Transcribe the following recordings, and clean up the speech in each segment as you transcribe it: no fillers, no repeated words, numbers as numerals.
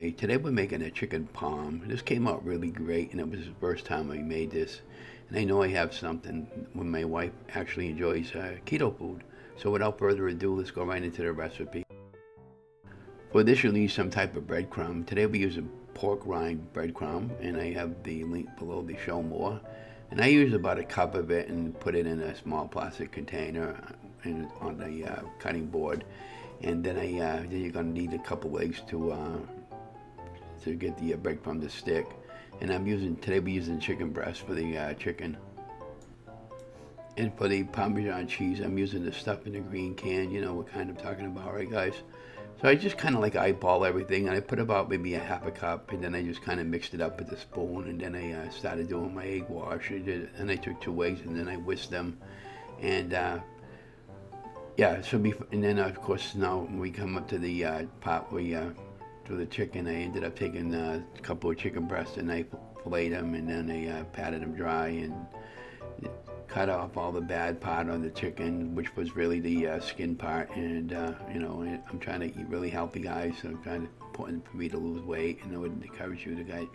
Hey, today we're making a chicken parm. This came out really great, and it was the first time I made this. And I know I have something when my wife actually enjoys keto food. So without further ado, let's go right into the recipe. For this, you'll need some type of breadcrumb. Today we use a pork rind breadcrumb, and I have the link below to show more. And I use about a cup of it and put it in a small plastic container and on the cutting board. And then you're gonna need a couple eggs to get the breadcrumb to stick. And today we're using chicken breast for the chicken. And for the Parmesan cheese, I'm using the stuff in the green can. You know what kind I'm talking about, right, guys? So I just kind of like eyeball everything, and I put about maybe a half a cup, and then I just kind of mixed it up with a spoon, and then I started doing my egg wash. And I took 2 eggs, and then I whisked them, and yeah. And then of course now when we come up to the pot for the chicken, I ended up taking a couple of chicken breasts and I filleted them, and then I patted them dry and cut off all the bad part on the chicken, which was really the skin part. And I'm trying to eat really healthy, guys, so I'm trying to important for me to lose weight, and I would encourage you to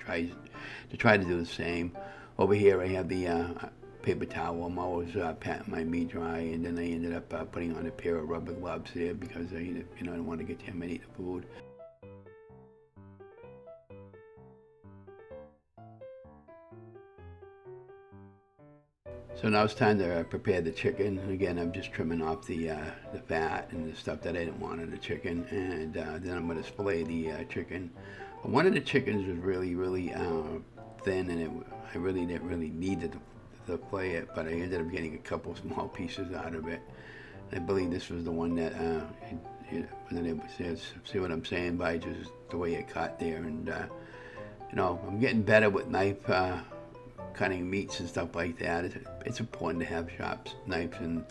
try to do the same. Over here I have the paper towel. I'm always patting my meat dry, and then I ended up putting on a pair of rubber gloves here because I don't want to get him and eat the food. So now it's time to prepare the chicken. Again, I'm just trimming off the fat and the stuff that I didn't want in the chicken, and then I'm going to fillet the chicken. One of the chickens was really thin, and I really didn't really need to fillet it, but I ended up getting a couple small pieces out of it. I believe this was the one that wasn't able to see what I'm saying by just the way it cut there. And I'm getting better with knife cutting meats and stuff like that. It's important to have sharp knives, and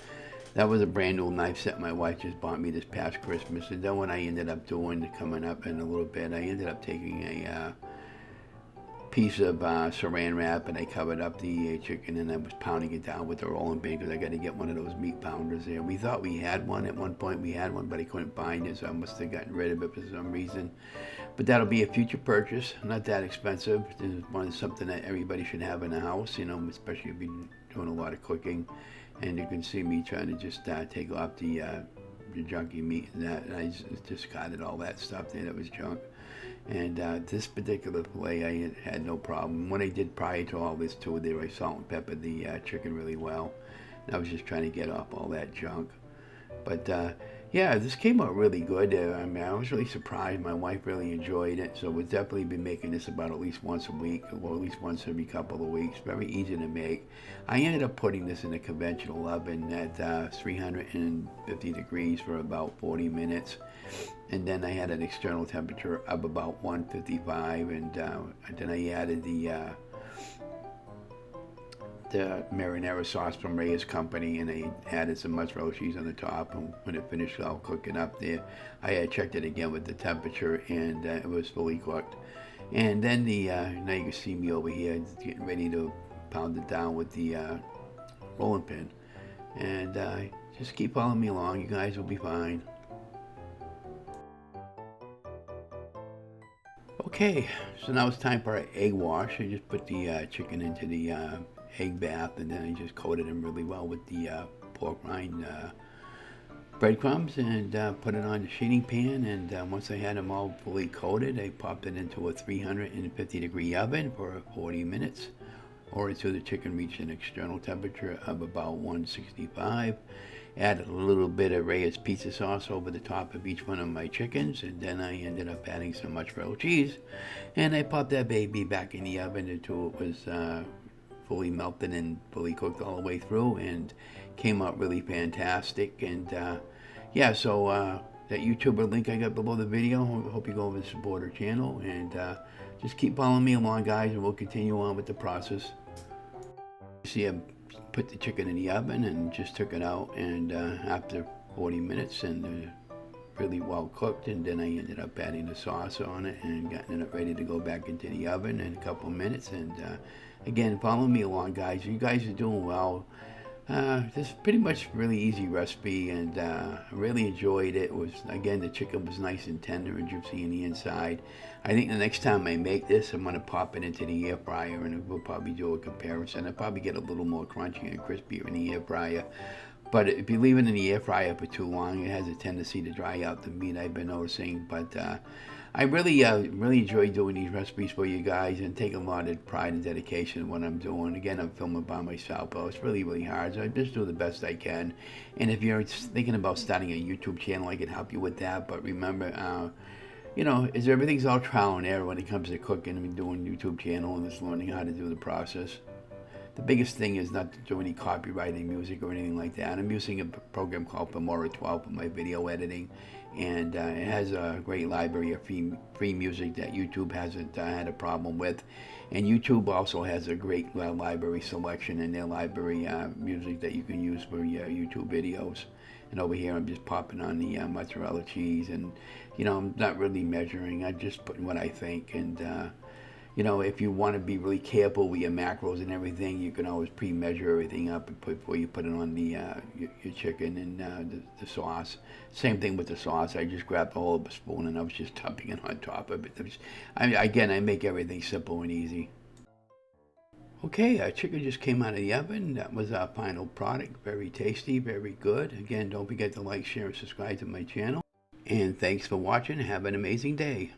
that was a brand new knife set my wife just bought me this past Christmas. And then what I ended up doing, coming up in a little bit, I ended up taking a piece of saran wrap, and I covered up the chicken, and I was pounding it down with the rolling pin because I got to get one of those meat pounders there. We thought we had one at one point. We had one, but I couldn't find it, so I must have gotten rid of it for some reason. But that'll be a future purchase. Not that expensive. It's something that everybody should have in the house, especially if you're doing a lot of cooking. And you can see me trying to just take off the junky meat and that. And I just discarded all that stuff there that was junk. And this particular fillet, I had no problem. What I did prior to all this too, I salt and peppered the chicken really well. And I was just trying to get off all that junk. But yeah, this came out really good. I was really surprised. My wife really enjoyed it. So we'll definitely be making this about at least once a week, or at least once every couple of weeks. Very easy to make. I ended up putting this in a conventional oven at 350 degrees for about 40 minutes. And then I had an external temperature of about 155, and then I added the marinara sauce from Ray's company, and I added some mozzarella cheese on the top. And when it finished all cooking up there, I had checked it again with the temperature, and it was fully cooked. And then now you can see me over here getting ready to pound it down with the rolling pin. And just keep following me along. You guys will be fine. Okay, so now it's time for our egg wash. I just put the chicken into the egg bath, and then I just coated them really well with the pork rind breadcrumbs, and put it on the sheeting pan. And once I had them all fully coated, I popped it into a 350 degree oven for 40 minutes, or until the chicken reached an external temperature of about 165. Added a little bit of Ray's pizza sauce over the top of each one of my chickens, and then I ended up adding some mozzarella cheese, and I popped that baby back in the oven until it was fully melted and fully cooked all the way through, and came out really fantastic. And yeah, so that YouTuber link I got below the video, hope you go over and support her channel, and just keep following me along, guys, and we'll continue on with the process. See, I put the chicken in the oven and just took it out, and after 40 minutes, and really well cooked, and then I ended up adding the sauce on it and getting it ready to go back into the oven in a couple minutes. And again, follow me along, guys. You guys are doing well. This is pretty much really easy recipe, and I really enjoyed it. It was, again, the chicken was nice and tender and juicy in the inside. I think the next time I make this, I'm going to pop it into the air fryer, and we'll probably do a comparison. I'll probably get a little more crunchy and crispier in the air fryer. But if you leave it in the air fryer for too long, it has a tendency to dry out the meat, I've been noticing. But I really enjoy doing these recipes for you guys, and take a lot of pride and dedication in what I'm doing. Again, I'm filming by myself, but it's really hard, so I just do the best I can. And if you're thinking about starting a YouTube channel, I can help you with that. But remember, everything's all trial and error when it comes to cooking and doing YouTube channel, and just learning how to do the process. The biggest thing is not to do any copyrighting music or anything like that. I'm using a program called Filmora 12 for my video editing, and it has a great library of free music that YouTube hasn't had a problem with. And YouTube also has a great library selection in their library music that you can use for your YouTube videos. And over here I'm just popping on the mozzarella cheese, and I'm not really measuring. I'm just putting what I think. And if you want to be really careful with your macros and everything, you can always pre-measure everything up before you put it on the your chicken and the sauce. Same thing with the sauce. I just grabbed a whole of a spoon and I was just topping it on top of it. I make everything simple and easy. Okay, our chicken just came out of the oven. That was our final product. Very tasty, very good. Again, don't forget to like, share, and subscribe to my channel. And thanks for watching. Have an amazing day.